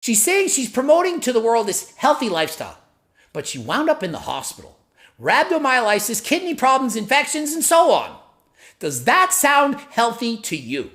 She's saying she's promoting to the world this healthy lifestyle, but she wound up in the hospital. Rhabdomyolysis, kidney problems, infections, and so on. Does that sound healthy to you?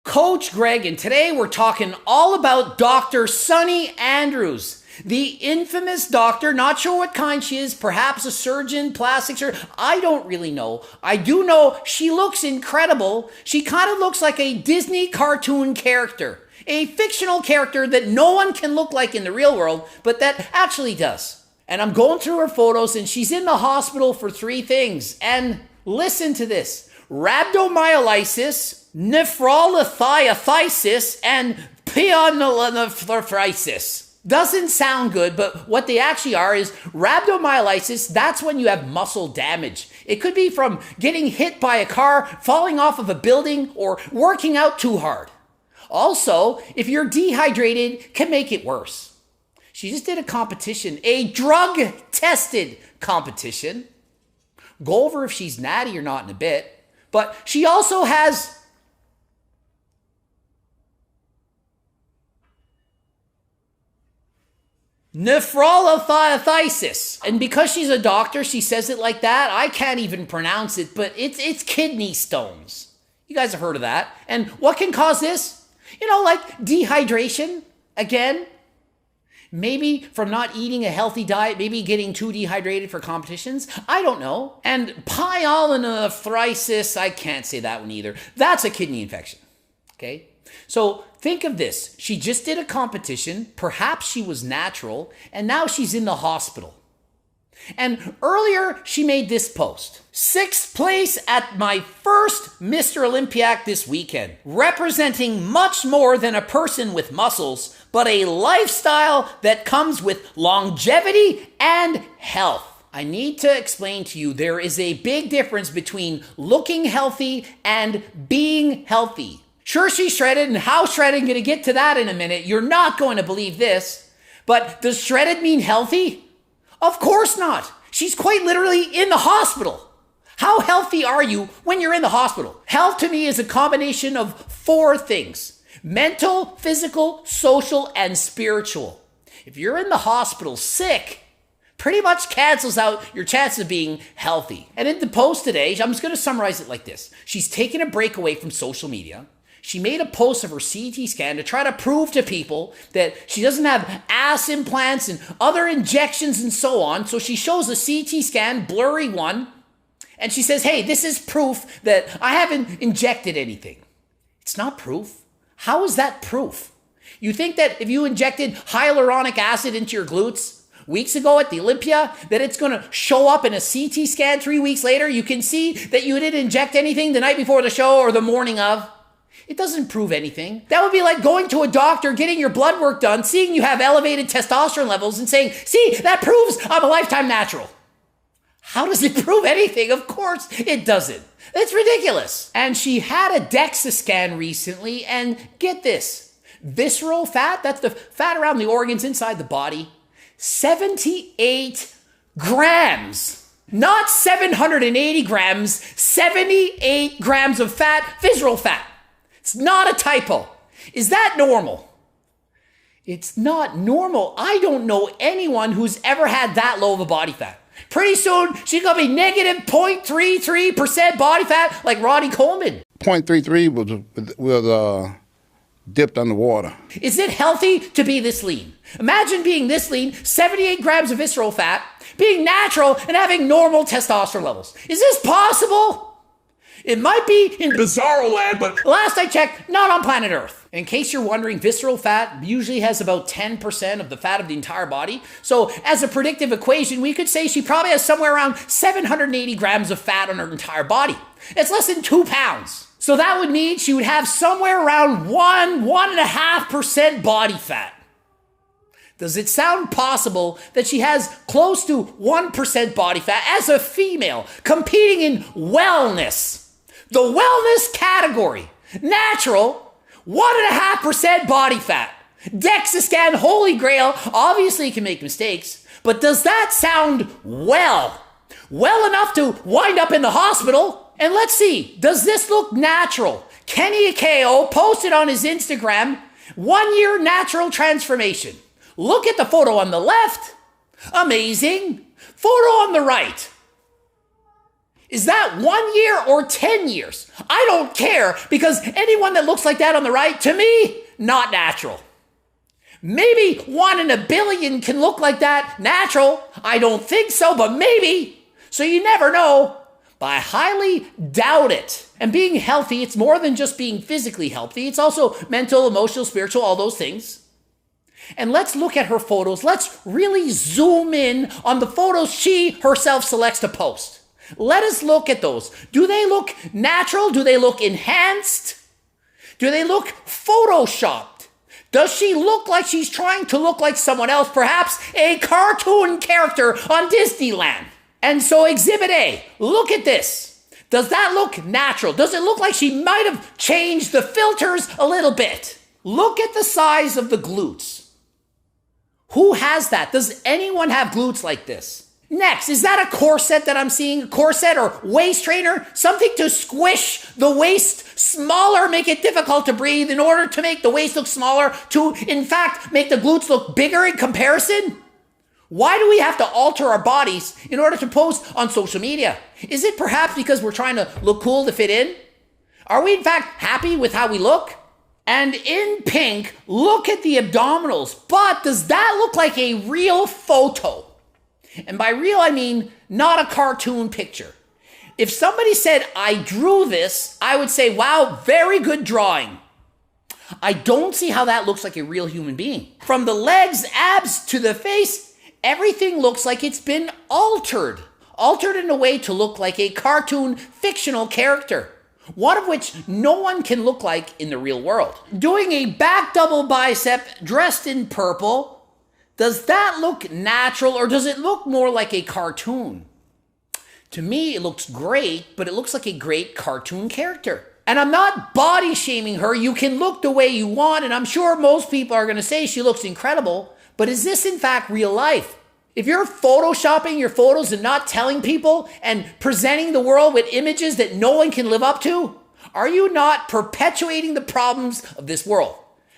Coach Greg, and today we're talking all about Dr. Sunny Andrews, the infamous doctor. Not sure what kind she is, perhaps a surgeon, plastic surgeon, I don't really know. I do know she looks incredible. She kind of looks like a Disney cartoon character, a fictional character that no one can look like in the real world, but that actually does. And I'm going through her photos, and she's in the hospital for 3 things. And listen to this: rhabdomyolysis, nephrolithiasis, and pyelonephritis. Doesn't sound good, but what they actually are is rhabdomyolysis. That's when you have muscle damage. It could be from getting hit by a car, falling off of a building, or working out too hard. Also, if you're dehydrated, can make it worse. She just did a competition, a drug-tested competition. Go over if she's natty or not in a bit. But she also has nephrolithiasis. And because she's a doctor, she says it like that. I can't even pronounce it, but it's kidney stones. You guys have heard of that. And what can cause this? Like dehydration, again. Maybe from not eating a healthy diet, maybe getting too dehydrated for competitions. I don't know. And pyelonephritis, I can't say that one either. That's a kidney infection. Okay? So think of this. She just did a competition. Perhaps she was natural, and now she's in the hospital. And earlier, she made this post: 6th place at my first Mr. Olympiac this weekend, representing much more than a person with muscles, but a lifestyle that comes with longevity and health. I need to explain to you, there is a big difference between looking healthy and being healthy. Sure, she's shredded, and how shredded, I'm going to get to that in a minute. You're not going to believe this, but does shredded mean healthy? Of course not. She's quite literally in the hospital. How healthy are you when you're in the hospital? Health to me is a combination of 4 things: mental, physical, social, and spiritual. If you're in the hospital sick, pretty much cancels out your chance of being healthy. And in the post today, I'm just going to summarize it like this. She's taken a break away from social media. She made a post of her CT scan to try to prove to people that she doesn't have ass implants and other injections and so on. So she shows a CT scan, blurry one, and she says, hey, this is proof that I haven't injected anything. It's not proof. How is that proof? You think that if you injected hyaluronic acid into your glutes weeks ago at the Olympia, that it's going to show up in a CT scan 3 weeks later? You can see that you didn't inject anything the night before the show or the morning of. It doesn't prove anything. That would be like going to a doctor, getting your blood work done, seeing you have elevated testosterone levels and saying, see, that proves I'm a lifetime natural. How does it prove anything? Of course it doesn't. It's ridiculous. And she had a DEXA scan recently, and get this, visceral fat, that's the fat around the organs inside the body, 78 grams. Not 780 grams, 78 grams of fat, visceral fat. It's not a typo. Is that normal? It's not normal. I don't know anyone who's ever had that low of a body fat. Pretty soon, she's going to be negative 0.33% body fat like Ronnie Coleman. 0.33 was dipped underwater. Is it healthy to be this lean? Imagine being this lean, 78 grams of visceral fat, being natural and having normal testosterone levels. Is this possible? It might be in bizarro land, but last I checked, not on planet Earth. In case you're wondering, visceral fat usually has about 10% of the fat of the entire body. So as a predictive equation, we could say she probably has somewhere around 780 grams of fat on her entire body. It's less than 2 pounds. So that would mean she would have somewhere around 1.5% body fat. Does it sound possible that she has close to 1% body fat as a female competing in wellness? The wellness category, natural, 1.5% body fat. DEXA scan, holy grail, obviously you can make mistakes, but does that sound well enough to wind up in the hospital? And let's see, does this look natural? Kenny Akeo posted on his Instagram, 1 year natural transformation. Look at the photo on the left. Amazing. Photo on the right. Is that 1 year or 10 years? I don't care, because anyone that looks like that on the right, to me, not natural. Maybe 1 in a billion can look like that natural. I don't think so, but maybe. So you never know. But I highly doubt it. And being healthy, it's more than just being physically healthy. It's also mental, emotional, spiritual, all those things. And let's look at her photos. Let's really zoom in on the photos she herself selects to post. Let us look at those. Do they look natural? Do they look enhanced? Do they look photoshopped? Does she look like she's trying to look like someone else, perhaps a cartoon character on Disneyland? And so Exhibit A, look at this. Does that look natural? Does it look like she might have changed the filters a little bit? Look at the size of the glutes. Who has that? Does anyone have glutes like this? Next, is that a corset that I'm seeing? A corset or waist trainer? Something to squish the waist smaller, make it difficult to breathe in order to make the waist look smaller, to in fact make the glutes look bigger in comparison? Why do we have to alter our bodies in order to post on social media? Is it perhaps because we're trying to look cool to fit in? Are we in fact happy with how we look? And in pink, look at the abdominals. But does that look like a real photo? And by real, I mean not a cartoon picture. If somebody said, I drew this, I would say, wow, very good drawing. I don't see how that looks like a real human being. From the legs, abs to the face, everything looks like it's been altered. Altered in a way to look like a cartoon fictional character. One of which no one can look like in the real world. Doing a back double bicep dressed in purple, does that look natural or does it look more like a cartoon? To me, it looks great, but it looks like a great cartoon character. And I'm not body shaming her. You can look the way you want, and I'm sure most people are going to say she looks incredible, but is this in fact real life? If you're photoshopping your photos and not telling people and presenting the world with images that no one can live up to, are you not perpetuating the problems of this world?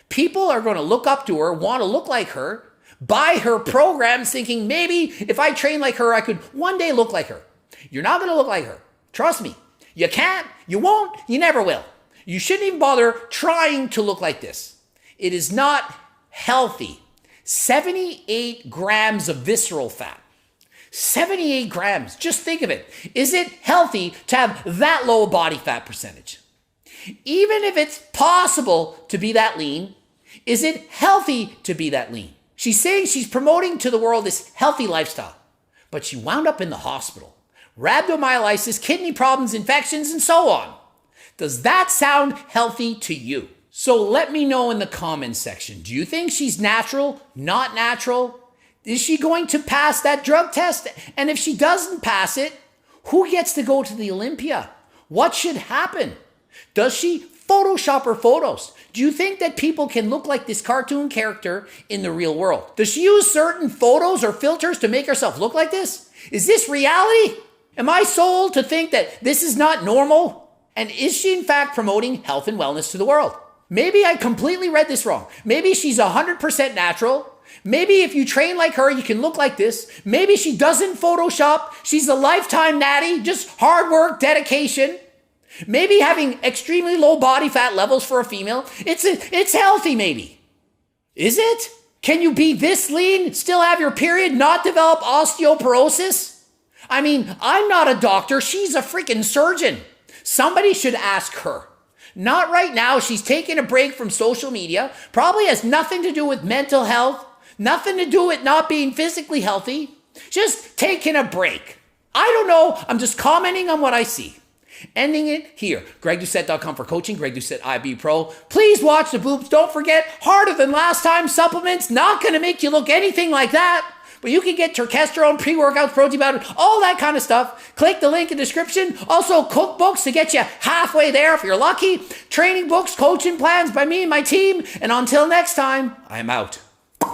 People are going to look up to her, want to look like her, buy her programs thinking maybe if I train like her, I could one day look like her. You're not going to look like her. Trust me. You can't, you won't, you never will. You shouldn't even bother trying to look like this. It is not healthy. 78 grams of visceral fat. 78 grams. Just think of it. Is it healthy to have that low body fat percentage? Even if it's possible to be that lean, is it healthy to be that lean? She's saying she's promoting to the world this healthy lifestyle, but she wound up in the hospital. Rhabdomyolysis, kidney problems, infections, and so on. Does that sound healthy to you? So let me know in the comments section. Do you think she's natural, not natural? Is she going to pass that drug test? And if she doesn't pass it, who gets to go to the Olympia? What should happen? Does she Photoshop her photos? Do you think that people can look like this cartoon character in the real world? Does she use certain photos or filters to make herself look like this? Is this reality? Am I sold to think that this is not normal? And is she in fact promoting health and wellness to the world? Maybe I completely read this wrong. Maybe she's 100% natural. Maybe if you train like her, you can look like this. Maybe she doesn't Photoshop. She's a lifetime natty, just hard work, dedication. Maybe having extremely low body fat levels for a female, it's healthy maybe. Is it? Can you be this lean, still have your period, not develop osteoporosis? I mean, I'm not a doctor. She's a freaking surgeon. Somebody should ask her. Not right now. She's taking a break from social media. Probably has nothing to do with mental health. Nothing to do with not being physically healthy. Just taking a break. I don't know. I'm just commenting on what I see. Ending it here. GregDoucette.com for coaching. Greg Doucette IB Pro. Please watch the boobs. Don't forget, harder than last time supplements. Not going to make you look anything like that. But you can get terkesterone, pre-workouts, protein powder, all that kind of stuff. Click the link in the description. Also, cookbooks to get you halfway there if you're lucky. Training books, coaching plans by me and my team. And until next time, I'm out.